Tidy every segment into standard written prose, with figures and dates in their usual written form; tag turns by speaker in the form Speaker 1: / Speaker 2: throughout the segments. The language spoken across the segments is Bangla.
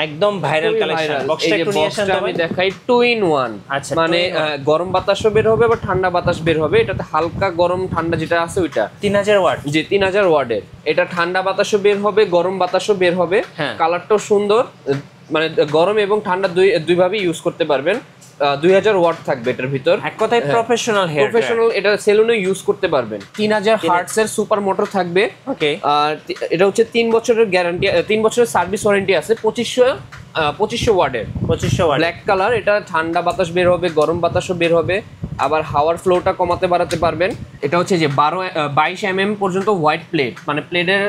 Speaker 1: একদম ভাইরাল কালেকশন। বক্সটা একটু নিয়ে আসেন তো,
Speaker 2: আমি দেখাই 2 in 1।
Speaker 1: আচ্ছা,
Speaker 2: মানে গরম বাতাসও বের হবে বা ঠান্ডা বাতাস বের হবে। এটাতে হালকা গরম ঠান্ডা যেটা আছে ওইটা
Speaker 1: 3000 ওয়াট।
Speaker 2: জি 3000 ওয়াটের। এটা ঠান্ডা বাতাসও বের হবে, গরম বাতাসও বের হবে। কালারটাও সুন্দর, মানে গরম এবং ঠান্ডা দুই ভাবে ইউজ করতে পারবেন। 2000 ওয়াট থাকবে এটার ভিতর।
Speaker 1: এক কথায় প্রফেশনাল হেয়ার
Speaker 2: প্রফেশনাল, এটা সেলুনে ইউজ করতে পারবেন। 3000 হার্টজ এর সুপার মোটর থাকবে।
Speaker 1: ওকে।
Speaker 2: আর এটা হচ্ছে 3 বছরের গ্যারান্টি, 3 বছরের সার্ভিস ওয়ারেন্টি আছে। 2500 ওয়াটের,
Speaker 1: 2500 ওয়াট।
Speaker 2: Black colour. এটা ঠান্ডা বাতাস বের হবে, গরম বাতাসও বের হবে, আবার হাওয়ার ফ্লোটা কমাতে বাড়াতে পারবেন। এটা হচ্ছে যে 22 mm পর্যন্ত হোয়াইট প্লেট, মানে প্লেটের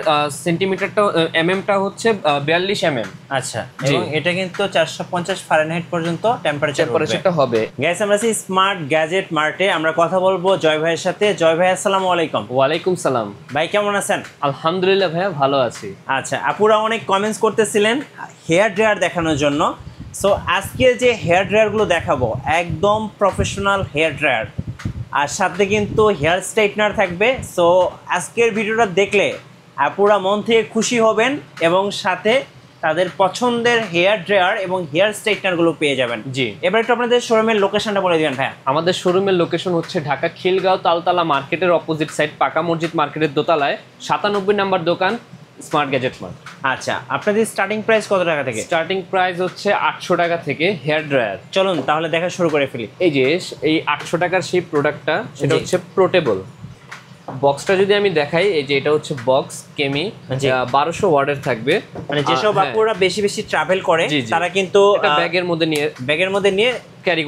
Speaker 2: সেন্টিমিটারটা এমএমটা হচ্ছে 42 mm।
Speaker 1: আচ্ছা, এবং এটা কিন্তু 450 ফারেনহাইট পর্যন্ত টেম্পারেচারটা
Speaker 2: হবে।
Speaker 1: গাইস, আমরা আছি স্মার্ট গ্যাজেট মার্টে। আমরা কথা বলবো জয় ভাইয়ের সাথে। জয় ভাই, আসসালামু আলাইকুম।
Speaker 2: ওয়ালাইকুম সালাম
Speaker 1: ভাই, কেমন আছেন?
Speaker 2: আলহামদুলিল্লাহ ভাইয়া, ভালো আছি।
Speaker 1: আচ্ছা, আপুরা অনেক কমেন্টস করতেছিলেন হেয়ার ড্রায়ার দেখানোর জন্য। সো আজকে যে হেয়ার ড্রায়ারগুলো দেখাবো একদম প্রফেশনাল হেয়ার ড্রায়ার, আর সাথে কিন্তু হেয়ার স্ট্রেটনার থাকবে। সো আজকের ভিডিওটা দেখলে আপুরা মন থেকে খুশি হবেন এবং সাথে তাদের পছন্দের হেয়ার ড্রায়ার এবং হেয়ার স্ট্রেটনারগুলো পেয়ে যাবেন।
Speaker 2: জি,
Speaker 1: এবার একটু আপনাদের শোরুমের লোকেশনটা বলে দিবেন ভাইয়া।
Speaker 2: আমাদের শোরুমের লোকেশন হচ্ছে ঢাকা খিলগাঁও তালতলা মার্কেটের অপোজিট সাইড, পাকা মসজিদ মার্কেটের দোতলায়, 97 নম্বর দোকান, স্মার্ট গ্যাজেট মার্ট।
Speaker 1: আচ্ছা, আপনাদের স্টার্টিং প্রাইস কত টাকা থেকে?
Speaker 2: স্টার্টিং প্রাইস হচ্ছে 800 টাকা থেকে হেয়ার ড্রায়ার।
Speaker 1: চলুন তাহলে দেখা শুরু করে ফেলি।
Speaker 2: এই যে এই 800 টাকার সেই প্রোডাক্টটা, সেটা হচ্ছে পোর্টেবল। বক্সটা যদি আমি দেখাই, এই যে এটা হচ্ছে বক্স কেমি, 1200 ওয়াটের থাকবে। মানে
Speaker 1: যেসব আপুরা বেশি বেশি ট্রাভেল করে তারা কিন্তু
Speaker 2: এটা ব্যাগের মধ্যে নিয়ে ক্যারি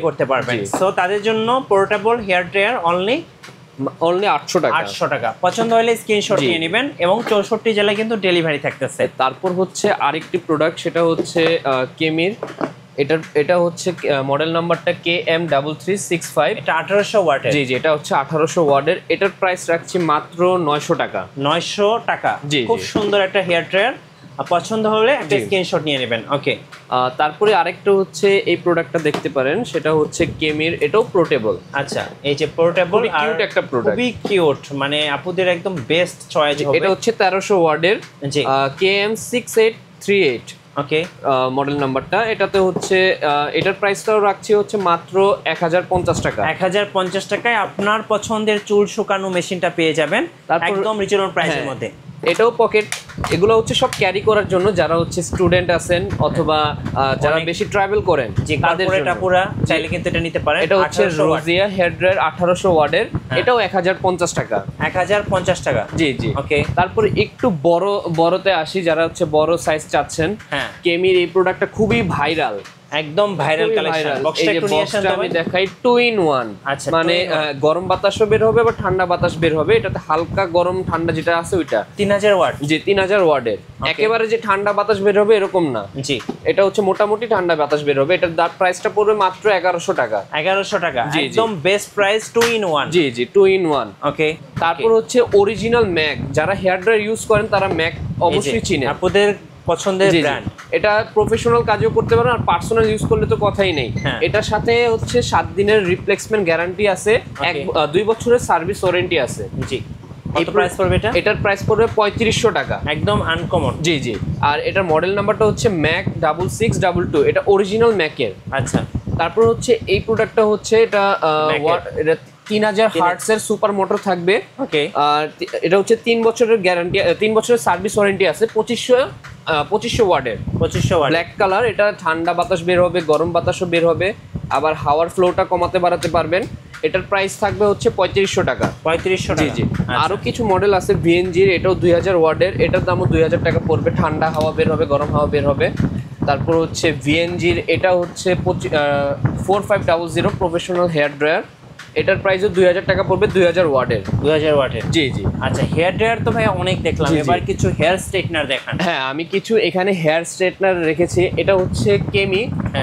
Speaker 2: করতে পারবেন।
Speaker 1: সো তাদের জন্য পোর্টেবল হেয়ার ড্রায়ার অনলি
Speaker 2: 800 টাকা।
Speaker 1: 800 টাকা। পছন্দ হলে স্ক্রিনশট নিয়ে নেবেন এবং 64 জেলায় কিন্তু ডেলিভারি থাকতেছে।
Speaker 2: তারপর হচ্ছে আরেকটি প্রোডাক্ট, সেটা হচ্ছে কেমির। এটা হচ্ছে মডেল নাম্বারটা KM3365।
Speaker 1: এটা 1800 ওয়াটের।
Speaker 2: জি, এটা হচ্ছে 1800 ওয়াটের। এটার প্রাইস রাখছি মাত্র 900 টাকা।
Speaker 1: 900 টাকা। খুব সুন্দর একটা হেয়ার ড্রায়ার, পছন্দ হলে একটা স্ক্রিনশট নিয়ে নেবেন। ওকে।
Speaker 2: তারপরে আরেকটা হচ্ছে এই প্রোডাক্টটা দেখতে পারেন, সেটা হচ্ছে কেমির। এটাও পোর্টেবল।
Speaker 1: আচ্ছা, এই যে পোর্টেবল,
Speaker 2: কিউট একটা প্রোডাক্ট,
Speaker 1: খুবই কিউট, মানে আপুদের একদম বেস্ট চয়েস হবে।
Speaker 2: এটা হচ্ছে 1300 ওয়াটের, KM6838।
Speaker 1: ওকে,
Speaker 2: মডেল নাম্বারটা। এটাতে হচ্ছে এটার প্রাইসটাও রাখছি হচ্ছে মাত্র 1050 টাকা।
Speaker 1: 1050 টাকায় আপনার পছন্দের চুল শুকানো মেশিনটা পেয়ে যাবেন একদম রিজনেবল প্রাইসের মধ্যে।
Speaker 2: এটাও পকেট। এগুলো হচ্ছে সব ক্যারি করার জন্য, যারা হচ্ছে স্টুডেন্ট আছেন অথবা যারা বেশি ট্রাভেল করেন তাদের জন্য
Speaker 1: পুরা চাইলে কিন্তু এটা নিতে পারেন।
Speaker 2: এটা হচ্ছে রোজিয়া হেয়ার ড্রায়ার 1800 ওয়াটের। এটাও 1050 টাকা।
Speaker 1: 1050 টাকা।
Speaker 2: জি জি।
Speaker 1: ওকে।
Speaker 2: তারপরে একটু বড়তে আসি, যারা হচ্ছে বড় সাইজ চাচ্ছেন, কেমির এই প্রোডাক্টটা খুবই ভাইরাল,
Speaker 1: একদম ভাইরাল কালেকশন। বক্সটা একটু নিয়ে আসেন তো,
Speaker 2: আমি দেখাই 2 in 1।
Speaker 1: আচ্ছা,
Speaker 2: মানে গরম বাতাসও বের হবে বা ঠান্ডা বাতাস বের হবে। এটাতে হালকা গরম ঠান্ডা যেটা আছে ওইটা
Speaker 1: 3000 ওয়াট।
Speaker 2: জি 3000 ওয়াটের। একেবারে যে ঠান্ডা বাতাস বের হবে এরকম না।
Speaker 1: জি,
Speaker 2: এটা হচ্ছে মোটামুটি ঠান্ডা বাতাস বের হবে। এটার প্রাইসটা পড়বে মাত্র 1100 টাকা।
Speaker 1: 1100 টাকা, একদম best price. 2 in 1।
Speaker 2: G G, 2 in 1।
Speaker 1: ওকে।
Speaker 2: তারপর হচ্ছে অরিজিনাল ম্যাক। যারা হেয়ার ড্রায়ার ইউজ করেন তারা ম্যাক অবশ্যই চিনেন।
Speaker 1: আপনাদের পছন্দের ব্র্যান্ড।
Speaker 2: এটা প্রফেশনাল কাজও করতে পারেন, আর পার্সোনাল ইউজ করলে তো কথাই নেই। এটার সাথে হচ্ছে 7 দিনের রিপ্লেসমেন্ট গ্যারান্টি আছে, 2 বছরের সার্ভিস ওয়ারেন্টি আছে।
Speaker 1: জি। কত প্রাইস পড়বে এটা?
Speaker 2: এটার প্রাইস পড়বে 3500 টাকা,
Speaker 1: একদম আনকমন।
Speaker 2: জি জি। আর এটার মডেল নাম্বারটা হচ্ছে ম্যাক 6622। এটা অরিজিনাল ম্যাকের।
Speaker 1: আচ্ছা।
Speaker 2: তারপর হচ্ছে এই প্রোডাক্টটা হচ্ছে এটা 3000 হার্টজ এর সুপার মোটর থাকবে।
Speaker 1: ওকে।
Speaker 2: আর এটা হচ্ছে 3 বছরের গ্যারান্টি, 3 বছরের সার্ভিস ওয়ারেন্টি আছে। 2500 ওয়াটের,
Speaker 1: 2500 ওয়াট,
Speaker 2: ব্ল্যাক কালার। এটা ঠান্ডা বাতাস বের হবে, গরম বাতাসও বের হবে, আবার হাওয়ার ফ্লোটা কমাতে বাড়াতে পারবেন। এটার প্রাইস থাকবে হচ্ছে 3500 টাকা।
Speaker 1: 3500 টাকা।
Speaker 2: জি জি। আরো কিছু মডেল আছে ভিএনজির, এটাও 2000 ওয়াটের। এটার দামও 2000 টাকা পড়বে। ঠান্ডা হাওয়া বের হবে, গরম হাওয়া বের হবে। তারপর হচ্ছে ভিএনজির, এটা হচ্ছে 4500 প্রফেশনাল হেয়ার ড্রায়ার। এটার প্রাইসও 2000 টাকা পড়বে, 2000 ওয়াটের।
Speaker 1: 2000 ওয়াটের।
Speaker 2: জি জি।
Speaker 1: আচ্ছা, হেয়ার ড্রায়ার তো ভাই অনেক দেখলাম, এবার কিছু হেয়ার স্ট্রেটনার দেখান।
Speaker 2: হ্যাঁ, আমি কিছু এখানে হেয়ার স্ট্রেটনার রেখেছি। এটা হচ্ছে কেমি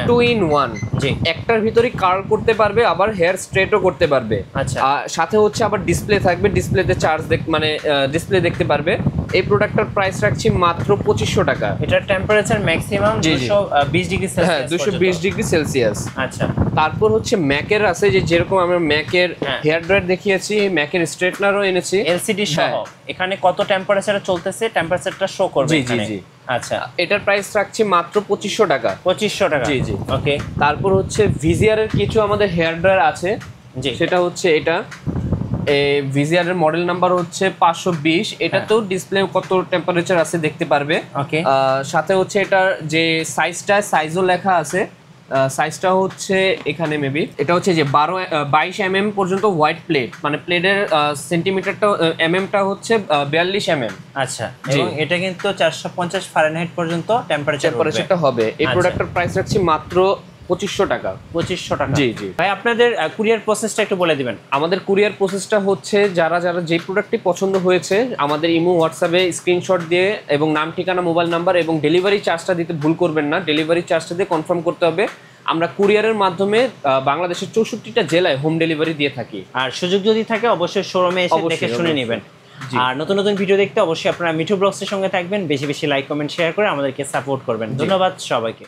Speaker 2: 2 in 1।
Speaker 1: জি।
Speaker 2: একটার ভিতরে কার্ল করতে পারবে, আবার হেয়ার স্ট্রেটও করতে পারবে।
Speaker 1: আচ্ছা।
Speaker 2: সাথে হচ্ছে আবার ডিসপ্লে থাকবে, ডিসপ্লেতে চার্জ মানে ডিসপ্লে দেখতে পারবে। এই প্রোডাক্টটার প্রাইস রাখছি মাত্র 2500 টাকা।
Speaker 1: এটার টেম্পারেচার ম্যাক্সিমাম 220 ডিগ্রি
Speaker 2: হ্যাঁ,
Speaker 1: সেলসিয়াস।
Speaker 2: 220 degree Celsius.
Speaker 1: আচ্ছা,
Speaker 2: তারপর হচ্ছে ম্যাকের আছে, যে যেরকম আমরা ম্যাকের
Speaker 1: হ্যাঁ।
Speaker 2: হেয়ার ড্রায়ার দেখিয়েছি, ম্যাকের স্ট্রেটনারও এনেছি
Speaker 1: এলসিডি সহ।
Speaker 2: হ্যাঁ।
Speaker 1: এখানে কত টেম্পারেচারে চলতেছে, টেম্পারেচারটা শো করবে
Speaker 2: জি, জি,
Speaker 1: এখানে।
Speaker 2: জি।
Speaker 1: আচ্ছা,
Speaker 2: এটার প্রাইস রাখছি মাত্র 2500 টাকা।
Speaker 1: 2500 টাকা।
Speaker 2: জি, জি।
Speaker 1: ওকে,
Speaker 2: তারপর হচ্ছে ভিজিআরের কিছু আমাদের হেয়ার ড্রায়ার আছে,
Speaker 1: জি।
Speaker 2: সেটা হচ্ছে এটা ভিজিআরের মডেল নাম্বার হচ্ছে 520। এটাতেও ডিসপ্লে কত টেম্পারেচার আছে দেখতে পারবে।
Speaker 1: ওকে,
Speaker 2: সাথে হচ্ছে এটার যে সাইজও লেখা আছে, সাইজটা হচ্ছে এখানে মেবি এটা হচ্ছে যে 22 mm পর্যন্ত হোয়াইট প্লেট, মানে প্লেটের সেন্টিমিটারটা টা হচ্ছে 42 mm।
Speaker 1: আচ্ছা, এবং এটা কিন্তু 450 ফারেনহাইট পর্যন্ত
Speaker 2: টেম্পারেচারটা হবে। এই
Speaker 1: আচ্ছা।
Speaker 2: প্রোডাক্টের প্রাইস রাখছি মাত্র 2500 টাকা।
Speaker 1: 2500 টাকা।
Speaker 2: জি, জি।
Speaker 1: ভাই আপনাদের কুরিয়ার প্রসেসটা একটু বলে দিবেন।
Speaker 2: আমাদের কুরিয়ার প্রসেসটা হচ্ছে যারা যে প্রোডাক্টটি পছন্দ হয়েছে আমাদের ইমো হোয়াটসঅ্যাপে স্ক্রিনশট দিয়ে এবং নাম ঠিকানা মোবাইল নাম্বার এবং ডেলিভারি চার্জটা দিতে ভুল করবেন না, ডেলিভারি চার্জটা দিয়ে কনফার্ম করতে হবে। আমরা কুরিয়ারের মাধ্যমে বাংলাদেশের 64টা জেলায় হোম ডেলিভারি দিয়ে থাকি।
Speaker 1: আর সুযোগ যদি থাকে অবশ্যই শোরুমে এসে দেখে শুনে নেবেন। আর নতুন নতুন ভিডিও দেখতে অবশ্যই আপনারা মিঠু ব্লগসের সঙ্গে থাকবেন, বেশি বেশি লাইক কমেন্ট শেয়ার করে আমাদেরকে সাপোর্ট করবেন। ধন্যবাদ সবাইকে।